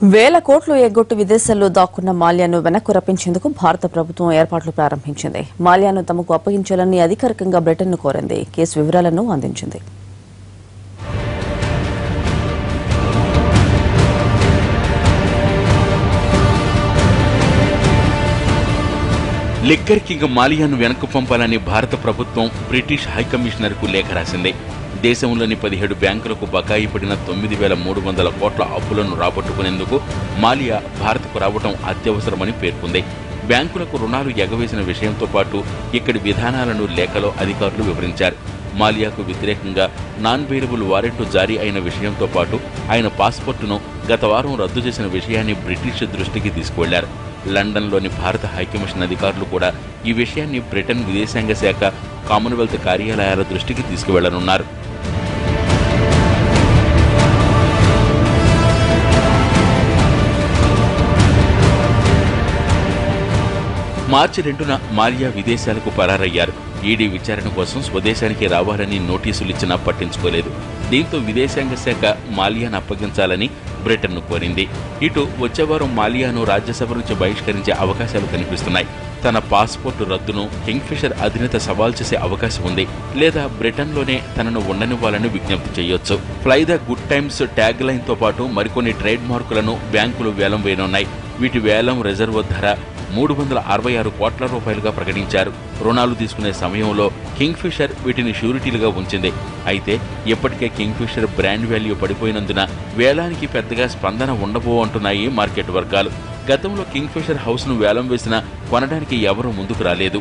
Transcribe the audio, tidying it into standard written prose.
వేల కోట్లు ఎగ్గొట్టి విదేశాల్లో దాక్కున్న మాల్యాను వెనక్కు రప్పించేందుకు భారత ప్రభుత్వం ఏర్పాట్లు ప్రారంభించింది. మాల్యాను తమకు అప్పగించాలని అధికారికంగా బ్రిటన్ను కోరింది. కేసు వివరాలను అందించింది. లిక్కర్ కింగ్ మాలియాను వెనక్కు పంపాలని భారత ప్రభుత్వం బ్రిటిష్ హైకమిషనర్కు లేఖ రాసింది. దేశంలోని 17 బ్యాంకులకు బకాయి పడిన 9,300 కోట్ల అప్పులను రాబట్టుకునేందుకు మాలియా భారత్కు రావడం అత్యవసరమని పేర్కొంది. బ్యాంకులకు రుణాలు ఎగవేసిన విషయంతో పాటు ఇక్కడి విధానాలను లేఖలో అధికారులు వివరించారు. మాలియాకు వ్యతిరేకంగా నాన్ బెయిలబుల్ వారెంటు జారీ అయిన విషయంతో పాటు ఆయన పాస్పోర్టును గత వారం రద్దు చేసిన విషయాన్ని బ్రిటిష్ దృష్టికి తీసుకువెళ్లారు. లండన్లోని భారత హైకమిషన్ అధికారులు కూడా ఈ విషయాన్ని బ్రిటన్ విదేశాంగ శాఖ, కామన్వెల్త్ కార్యాలయాల దృష్టికి తీసుకువెళ్లనున్నారు. మార్చి 2న మాలియా విదేశాలకు పరారయ్యారు. ఈడీ విచారణ కోసం స్వదేశానికి రావాలని నోటీసులిచ్చినా పట్టించుకోలేదు. దీంతో విదేశాంగ శాఖ మాలియాను అప్పగించాలని బ్రిటన్ను కోరింది. ఇటు వచ్చేవారం మాలియాను రాజ్యసభ నుంచి బహిష్కరించే అవకాశాలు కనిపిస్తున్నాయి. తన పాస్పోర్టు రద్దును కింగ్ఫిషర్ అధినేత సవాల్ చేసే అవకాశం ఉంది. లేదా బ్రిటన్లోనే తనను ఉండనివ్వాలని విజ్ఞప్తి చేయొచ్చు. Fly the good times tag లైన్తో పాటు మరికొన్ని ట్రేడ్ మార్కులను బ్యాంకులు వేలం వేయనున్నాయి. వీటి వేలం రిజర్వ్ ధర 366 కోట్ల రూపాయలుగా ప్రకటించారు. రుణాలు తీసుకునే సమయంలో కింగ్ఫిషర్ వీటిని షూరిటీలుగా ఉంచింది. అయితే ఇప్పటికే కింగ్ఫిషర్ బ్రాండ్ వాల్యూ పడిపోయినందున వేలానికి పెద్దగా స్పందన ఉండబో అంటున్నాయి మార్కెట్ వర్గాలు. గతంలో కింగ్ఫిషర్ హౌస్ను వేలం వేసినా కొనడానికి ఎవరూ ముందుకు రాలేదు.